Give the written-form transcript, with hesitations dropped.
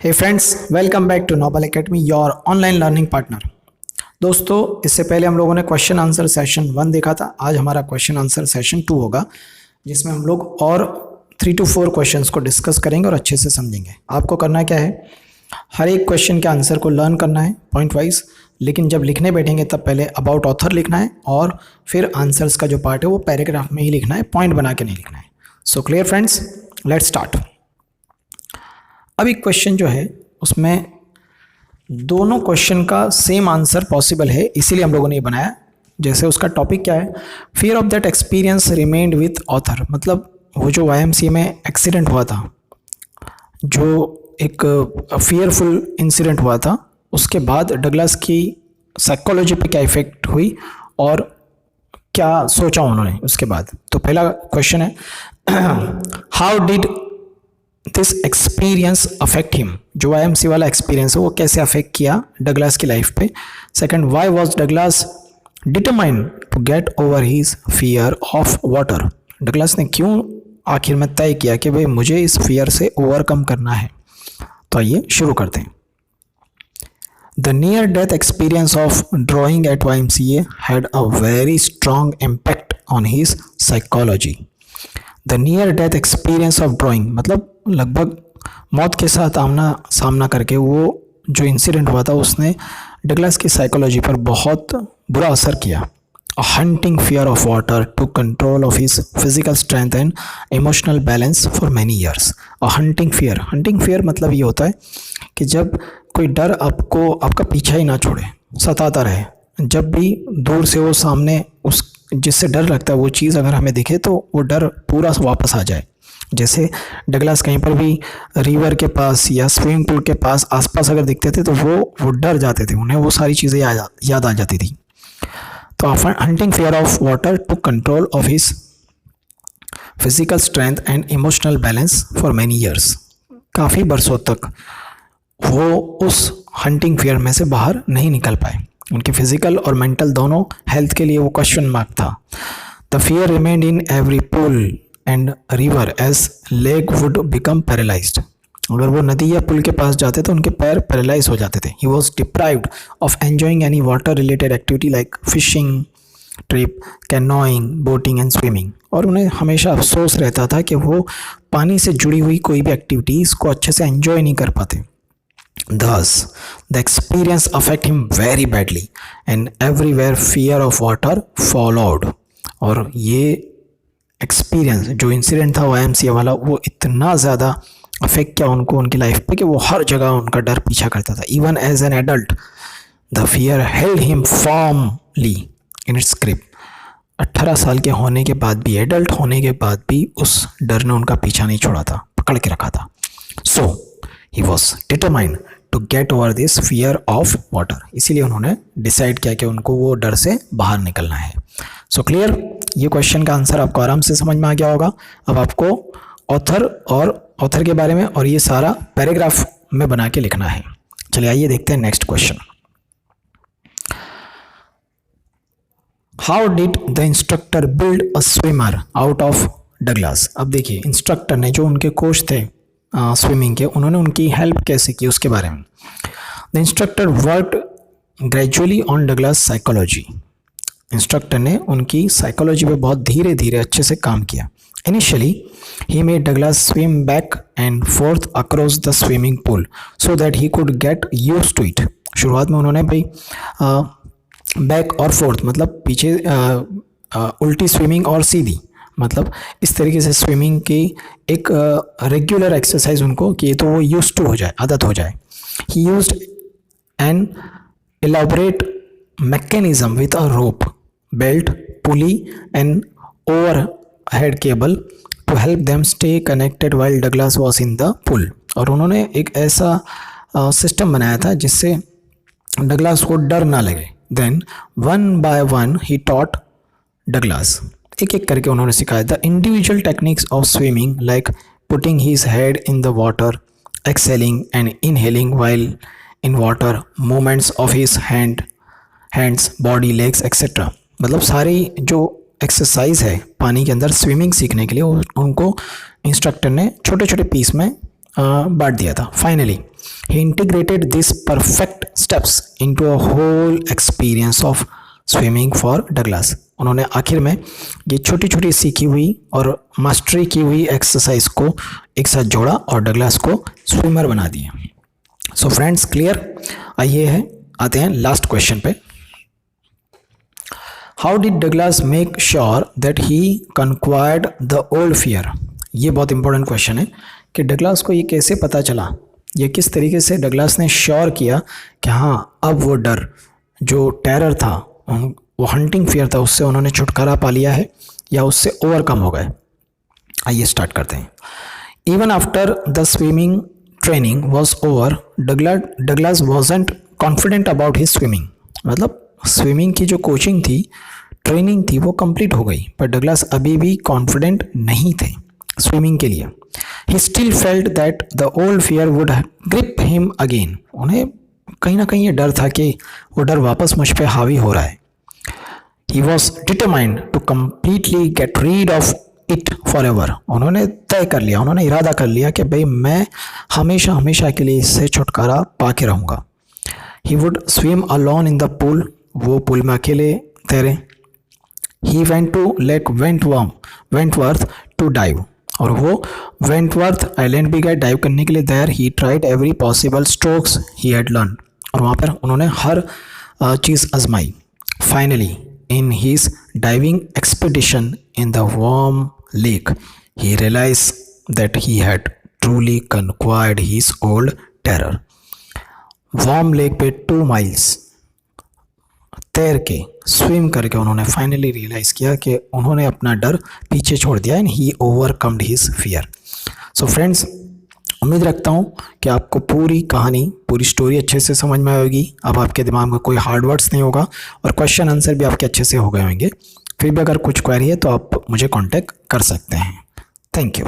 Hey friends, welcome back to Noble Academy, your online learning partner. दोस्तों, इससे पहले हम लोगों ने क्वेश्चन आंसर सेशन 1 देखा था। आज हमारा क्वेश्चन आंसर सेशन 2 होगा, जिसमें हम लोग और 3 to 4 क्वेश्चंस को डिस्कस करेंगे और अच्छे से समझेंगे। आपको करना क्या है, हर एक क्वेश्चन के आंसर को लर्न करना है पॉइंट वाइज, लेकिन जब लिखने बैठेंगे तब पहले अबाउट ऑथर लिखना है और फिर आंसर्स का जो पार्ट है वो पैराग्राफ में ही लिखना है, पॉइंट बना के नहीं लिखना है। So clear friends, let's start. अब एक क्वेश्चन जो है उसमें दोनों क्वेश्चन का सेम आंसर पॉसिबल है, इसीलिए हम लोगों ने ये बनाया। जैसे उसका टॉपिक क्या है, fear of that experience remained with author. मतलब वो जो YMCA में एक्सीडेंट हुआ था, जो एक फियरफुल इंसिडेंट हुआ था, उसके बाद डगलस की साइकोलॉजी पे क्या इफेक्ट हुई और क्या सोचा उन्होंने उसके बाद। तो पहला क्वेश्चन है, how did this experience affect him. जो YMCA वाला एक्सपीरियंस है वो कैसे अफेक्ट किया डगलस की लाइफ पे। Second, why was Douglas determined to get over his fear of water. Douglas ने क्यों आखिर में तय किया कि भाई मुझे इस फियर से ओवरकम करना है। तो आइए शुरू करते हैं। The near death experience of drowning at YMCA had a very strong impact on his psychology. The near death experience of drowning मतलब लगभग मौत के साथ आमना सामना करके वो जो इंसिडेंट हुआ था उसने डगलस की साइकोलॉजी पर बहुत बुरा असर किया। A haunting fear of water to control of his physical strength and emotional balance for many years. A haunting fear मतलब ये होता है कि जब कोई डर आपका पीछा ही ना छोड़े, सताता रहे। जब भी दूर से वो सामने उस जिससे डर लगता है वो चीज़ अगर हमें दिखे तो वो डर पूरा वापस आ जाए। जैसे डगलस कहीं पर भी रिवर के पास या स्विमिंग पूल के पास आसपास अगर दिखते थे तो वो डर जाते थे, उन्हें वो सारी चीज़ें याद आ जाती थी। तो haunting fear of water to control of his physical strength and emotional balance for many years. काफ़ी बरसों तक वो उस हंटिंग फियर में से बाहर नहीं निकल पाए। उनकी फिजिकल और मेंटल दोनों हेल्थ के लिए वो क्वेश्चन मार्क था। The fear remained in every pool and river edge leg would become paralysed. अगर वो नदी या पुल के पास जाते तो उनके पैर पैरालाइज हो जाते थे। He was deprived of enjoying any water related activity like fishing trip, canoeing, boating and swimming. और उन्हें हमेशा अफसोस रहता था कि वो पानी से जुड़ी हुई कोई भी एक्टिविटीज़ को अच्छे से एंजॉय नहीं कर पाते। Thus, the experience affected him very badly, and everywhere fear of water followed. और ये एक्सपीरियंस जो इंसिडेंट था YMCA वाला वो इतना ज़्यादा अफेक्ट किया उनको उनकी लाइफ पे कि वो हर जगह उनका डर पीछा करता था। Even as an adult the fear held him formally in its grip. 18 साल के होने के बाद भी, एडल्ट होने के बाद भी उस डर ने उनका पीछा नहीं छोड़ा था, पकड़ के रखा था। So he was determined to get over this fear of water. इसीलिए उन्होंने डिसाइड किया कि उनको वो डर से बाहर निकलना है। सो क्लियर, ये क्वेश्चन का आंसर आपको आराम से समझ में आ गया होगा। अब आपको ऑथर के बारे में और ये सारा पैराग्राफ में बना के लिखना है। चलिए आइए देखते हैं next question. How did the instructor build a swimmer out of Douglas. अब देखिए, इंस्ट्रक्टर ने, जो उनके कोच थे स्विमिंग के, उन्होंने उनकी हेल्प कैसे की उसके बारे में। The instructor worked gradually on Douglas psychology. Instructor ने उनकी साइकोलॉजी पे बहुत धीरे धीरे अच्छे से काम किया। Initially he made Douglas swim back and forth across the swimming pool so that he could get used to it. शुरुआत में उन्होंने भाई बैक और फोर्थ मतलब पीछे उल्टी स्विमिंग और सीधी, मतलब इस तरीके से स्विमिंग की एक रेगुलर एक्सरसाइज उनको किए तो वो यूज्ड टू हो जाए, आदत हो जाए। He used an elaborate mechanism with a rope, belt, pulley and overhead cable to help them stay connected while Douglas was in the pool. और उन्होंने एक ऐसा सिस्टम बनाया था जिससे डगलस को डर ना लगे। Then one by one he taught Douglas, एक एक करके उन्होंने सिखाया the individual techniques of swimming like putting his head in the water, exhaling and inhaling while in water, movements of his hands, body, legs etcetera. मतलब सारी जो exercise है पानी के अंदर स्विमिंग सीखने के लिए उनको इंस्ट्रक्टर ने छोटे छोटे पीस में बांट दिया था. Finally he integrated this perfect steps into a whole experience of swimming for Douglas. उन्होंने आखिर में ये छोटी छोटी सीखी हुई और मास्टरी की हुई एक्सरसाइज को एक साथ जोड़ा और डगलास को स्विमर बना दिया. So friends, clear? आइए आते हैं लास्ट क्वेश्चन पे. How did Douglas make sure that he conquered the old fear? ये बहुत इंपॉर्टेंट क्वेश्चन है कि डगलास को ये कैसे पता चला, ये किस तरीके से डगलास ने श्योर किया कि हाँ, अब वो डर, जो टेरर था, वो हंटिंग फियर था, उससे उन्होंने छुटकारा पा लिया है या उससे ओवरकम हो गए. आइए स्टार्ट करते हैं. Even after the swimming training was over, Douglas wasn't confident about his swimming. मतलब स्विमिंग की जो कोचिंग थी, ट्रेनिंग थी, वो कंप्लीट हो गई, पर डगलास अभी भी कॉन्फिडेंट नहीं थे स्विमिंग के लिए. He still felt that the old fear would grip him again. उन्हें कहीं ना कहीं ये डर था कि वो डर वापस मुझ पे हावी हो रहा है. He was determined to completely get rid of it for ever. उन्होंने तय कर लिया, उन्होंने इरादा कर लिया कि भाई मैं हमेशा हमेशा के लिए इससे छुटकारा पा के रहूँगा. He would swim alone in the pool. वो पूल में अकेले तैरे. He went to lake Wentworth to dive. और वो वेंटवर्थ आइलैंड भी गए डाइव करने के लिए. There he tried every possible strokes he had learn. और वहाँ पर उन्होंने हर चीज़ आजमाई. Finally in his diving expedition in the warm lake he realize that he had truly conquered his old terror. Warm lake पे 2 माइल्स तैर के, स्विम करके उन्होंने फाइनली रियलाइज़ किया कि उन्होंने अपना डर पीछे छोड़ दिया and he overcomed his fear. So friends, उम्मीद रखता हूँ कि आपको पूरी कहानी, पूरी स्टोरी अच्छे से समझ में आएगी. अब आपके दिमाग में कोई हार्ड वर्ड्स नहीं होगा और क्वेश्चन आंसर भी आपके अच्छे से हो गए होंगे. फिर भी अगर कुछ क्वेरी है तो आप मुझे कॉन्टेक्ट कर सकते हैं. Thank you.